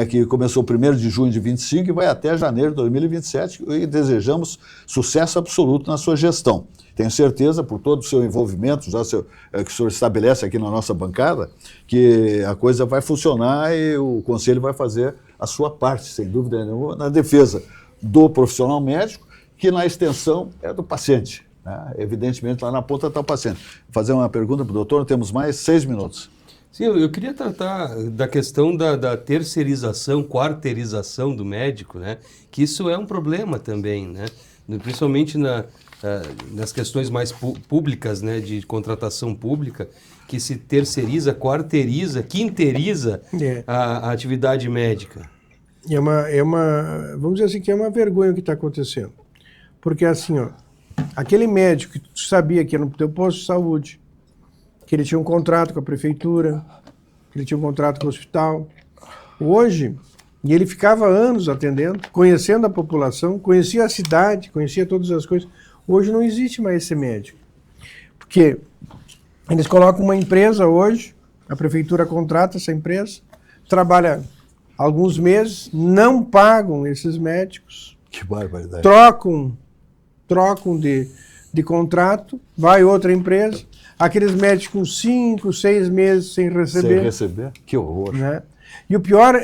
que começou 1º de junho de 25 e vai até janeiro de 2027, e desejamos sucesso absoluto na sua gestão. Tenho certeza, por todo o seu envolvimento, já que o senhor estabelece aqui na nossa bancada, que a coisa vai funcionar e o Conselho vai fazer a sua parte, sem dúvida nenhuma, na defesa do profissional médico, que na extensão é do paciente. Né? Evidentemente, lá na ponta está o paciente. Vou fazer uma pergunta para o doutor, temos mais 6 minutos. Sim, eu queria tratar da questão da terceirização, quarteirização do médico, né? Que isso é um problema também, né? Principalmente nas questões mais públicas, né, de contratação pública, que se terceiriza, quarteiriza, quinteiriza a atividade médica. Vamos dizer assim, que é uma vergonha o que está acontecendo. Porque assim, aquele médico que tu sabia que era no teu posto de saúde, que ele tinha um contrato com a prefeitura, que ele tinha um contrato com o hospital, hoje, e ele ficava anos atendendo, conhecendo a população, conhecia a cidade, conhecia todas as coisas. Hoje não existe mais esse médico. Porque eles colocam uma empresa hoje, a prefeitura contrata essa empresa, trabalha alguns meses, não pagam esses médicos. Que barbaridade. Trocam de contrato, vai outra empresa, aqueles médicos com 5, 6 meses sem receber. Sem receber? Que horror. Né? E o pior,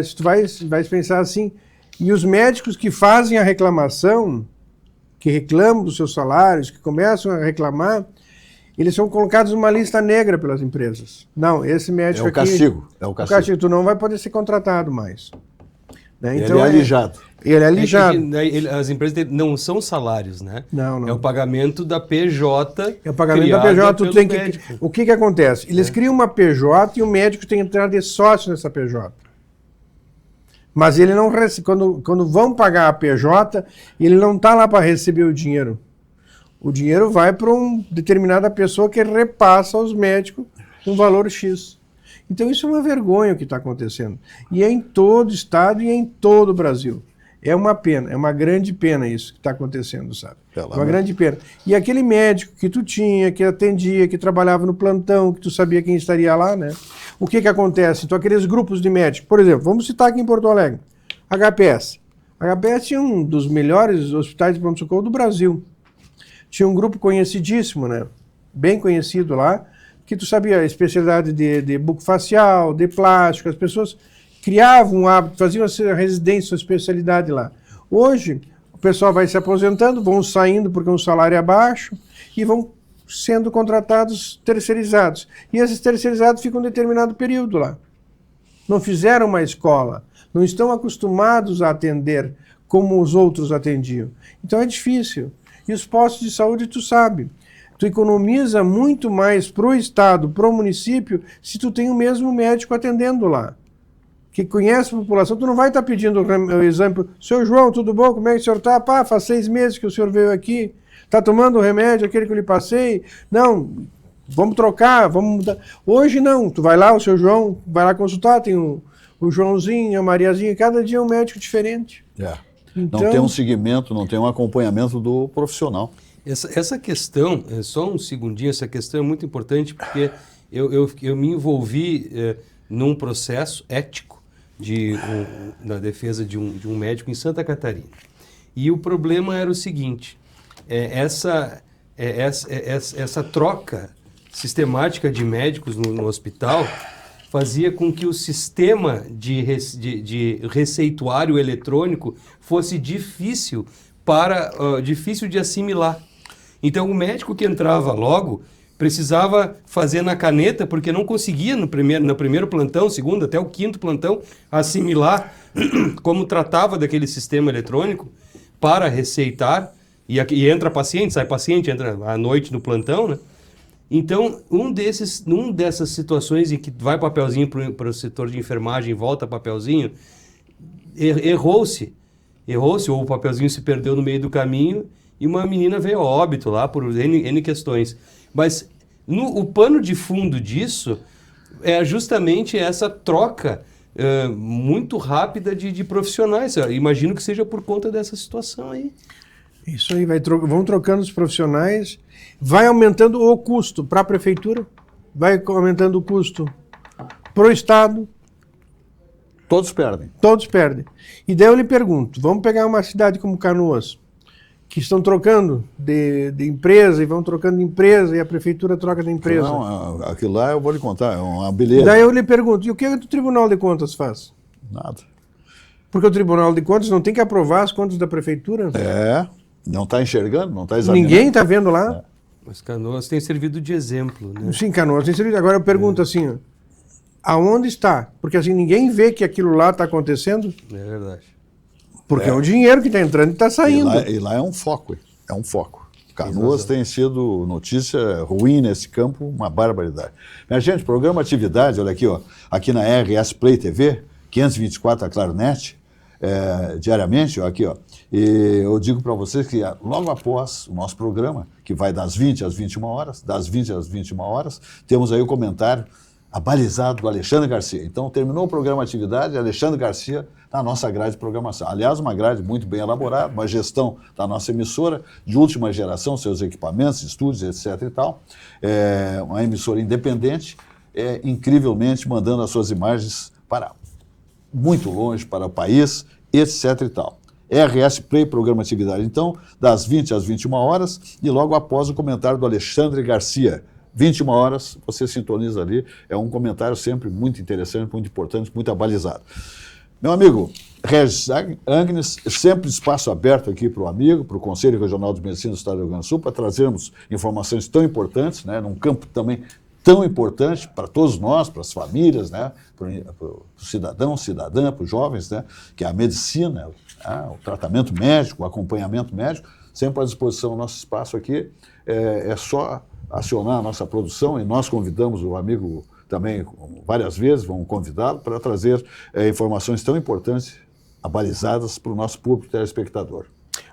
se tu vai pensar assim, e os médicos que fazem a reclamação, que reclamam dos seus salários, que começam a reclamar, eles são colocados numa lista negra pelas empresas. Não, esse médico aqui... É o castigo. Tu não vai poder ser contratado mais. Né? Então, ele é alijado. Ele é alijado. As empresas não são salários, né? Não. É o pagamento da PJ. É o pagamento da PJ. O que acontece? Eles criam uma PJ e o médico tem que entrar de sócio nessa PJ. Mas ele não quando vão pagar a PJ, ele não está lá para receber o dinheiro. O dinheiro vai para uma determinada pessoa que repassa aos médicos um valor X. Então isso é uma vergonha o que está acontecendo. E é em todo o estado e é em todo o Brasil. É uma pena, é uma grande pena isso que está acontecendo, sabe? É uma grande pena. E aquele médico que tu tinha, que atendia, que trabalhava no plantão, que tu sabia quem estaria lá, né? O que acontece? Então aqueles grupos de médicos, por exemplo, vamos citar aqui em Porto Alegre, HPS. HPS é um dos melhores hospitais de pronto-socorro do Brasil. Tinha um grupo conhecidíssimo, né? Bem conhecido lá, que tu sabia a especialidade de bucofacial, de plástico, as pessoas criavam um hábito, faziam a residência, a especialidade lá. Hoje, o pessoal vai se aposentando, vão saindo porque o salário é baixo e vão sendo contratados terceirizados. E esses terceirizados ficam um determinado período lá. Não fizeram uma escola, não estão acostumados a atender como os outros atendiam. Então é difícil. E os postos de saúde, tu sabe, tu economiza muito mais para o estado, para o município, se tu tem o mesmo médico atendendo lá. Que conhece a população, tu não vai estar pedindo o exame. Seu João, tudo bom? Como é que o senhor está? Pá, faz 6 meses que o senhor veio aqui. Está tomando o remédio, aquele que eu lhe passei? Não, vamos trocar, vamos mudar. Hoje não, tu vai lá, o seu João, vai lá consultar, tem o Joãozinho, a Mariazinha, cada dia é um médico diferente. Então, não tem um seguimento, não tem um acompanhamento do profissional. Essa questão, só um segundinho, essa questão é muito importante porque eu me envolvi num processo ético na defesa de um médico em Santa Catarina. E o problema era o seguinte, essa troca sistemática de médicos no hospital fazia com que o sistema de receituário eletrônico fosse difícil de assimilar. Então, o médico que entrava logo precisava fazer na caneta, porque não conseguia no primeiro plantão, segundo, até o 5º plantão, assimilar como tratava daquele sistema eletrônico para receitar, e entra paciente, sai paciente, entra à noite no plantão, né? Então, dessas situações em que vai papelzinho para o setor de enfermagem e volta papelzinho, errou-se, ou o papelzinho se perdeu no meio do caminho e uma menina veio a óbito lá por N questões. Mas o pano de fundo disso é justamente essa troca muito rápida de profissionais. Eu imagino que seja por conta dessa situação aí. Isso aí, vão trocando os profissionais, vai aumentando o custo para a prefeitura, vai aumentando o custo para o Estado. Todos perdem. Todos perdem. E daí eu lhe pergunto, vamos pegar uma cidade como Canoas, que estão trocando de empresa e vão trocando de empresa e a prefeitura troca de empresa. Não, aquilo lá eu vou lhe contar, é uma beleza. Daí eu lhe pergunto, e o que o Tribunal de Contas faz? Nada. Porque o Tribunal de Contas não tem que aprovar as contas da prefeitura? Não está enxergando, não está examinando. Ninguém está vendo lá? Mas Canoas tem servido de exemplo, né? Sim, Canoas tem servido. Agora eu pergunto assim, aonde está? Porque assim, ninguém vê que aquilo lá está acontecendo. É verdade. Porque é o dinheiro que está entrando e está saindo. E lá é um foco, Canoas tem sido notícia ruim nesse campo, uma barbaridade. Minha gente, programa Atividade, olha aqui, ó, aqui na RS Play TV, 524 a Claronet, diariamente, ó, aqui, ó. E eu digo para vocês que logo após o nosso programa, que vai das 20 às 21 horas, temos aí o comentário abalizado do Alexandre Garcia. Então, terminou o programa Atividade, Alexandre Garcia na nossa grade de programação. Aliás, uma grade muito bem elaborada, uma gestão da nossa emissora, de última geração, seus equipamentos, estúdios, etc. e tal. Uma emissora independente, incrivelmente mandando as suas imagens para muito longe, para o país, etc. e tal. RS Play, programa Atividade. Então, das 20 às 21 horas e logo após o comentário do Alexandre Garcia. 21 horas, você sintoniza ali. É um comentário sempre muito interessante, muito importante, muito abalizado. Meu amigo Regis Agnes, sempre espaço aberto aqui para o amigo, para o Conselho Regional de Medicina do Estado do Rio Grande do Sul, para trazermos informações tão importantes, né, num campo também tão importante para todos nós, para as famílias, né, para o cidadão, cidadã, para os jovens, né, que é a medicina, o tratamento médico, o acompanhamento médico, sempre à disposição do nosso espaço aqui. É só acionar a nossa produção e nós convidamos o amigo também várias vezes, vamos convidá-lo para trazer informações tão importantes, abalizadas para o nosso público telespectador.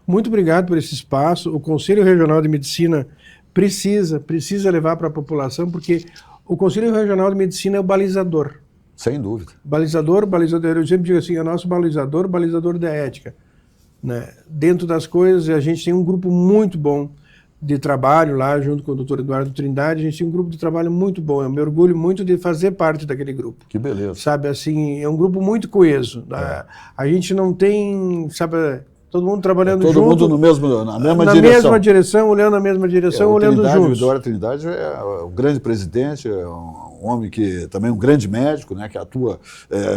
Muito obrigado por esse espaço. O Conselho Regional de Medicina precisa levar para a população, porque o Conselho Regional de Medicina é o balizador. Sem dúvida. Balizador, eu sempre digo assim, é nosso balizador da ética. Né? Dentro das coisas, a gente tem um grupo muito bom de trabalho lá, junto com o Dr. Eduardo Trindade, a gente tem um grupo de trabalho muito bom, eu me orgulho muito de fazer parte daquele grupo. Que beleza. Sabe, assim, é um grupo muito coeso. A gente não tem, sabe, todo mundo trabalhando junto. Todo mundo na mesma direção. Na mesma direção, olhando na mesma direção, olhando juntos. O Eduardo Trindade é um grande presidente, é um homem que também é um grande médico, né, que atua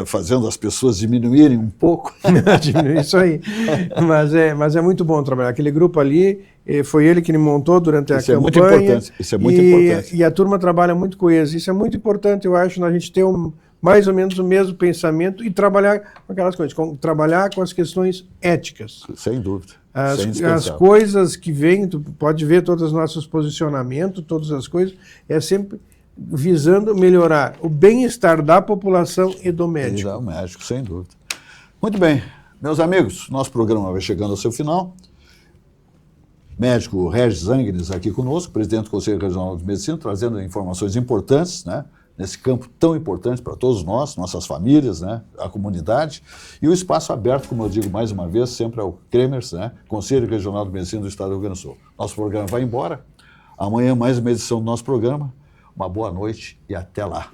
fazendo as pessoas diminuírem um pouco. Isso aí. Mas é muito bom trabalhar. Aquele grupo ali, foi ele que me montou durante a campanha. Muito importante. Isso é muito importante. E a turma trabalha muito coesa. Isso é muito importante, eu acho, a gente ter mais ou menos o mesmo pensamento e trabalhar com aquelas coisas, trabalhar com as questões éticas. Sem dúvida. As coisas que vêm, tu pode ver todos os nossos posicionamentos, todas as coisas, é sempre visando melhorar o bem-estar da população e do médico. Do médico, sem dúvida. Muito bem, meus amigos, nosso programa vai chegando ao seu final. Médico Regis Agnes aqui conosco, presidente do Conselho Regional de Medicina, trazendo informações importantes, né, nesse campo tão importante para todos nós, nossas famílias, né, a comunidade, e o espaço aberto, como eu digo mais uma vez, sempre ao Cremers, né, Conselho Regional de Medicina do Estado do Rio Grande do Sul. Nosso programa vai embora. Amanhã mais uma edição do nosso programa. Uma boa noite e até lá.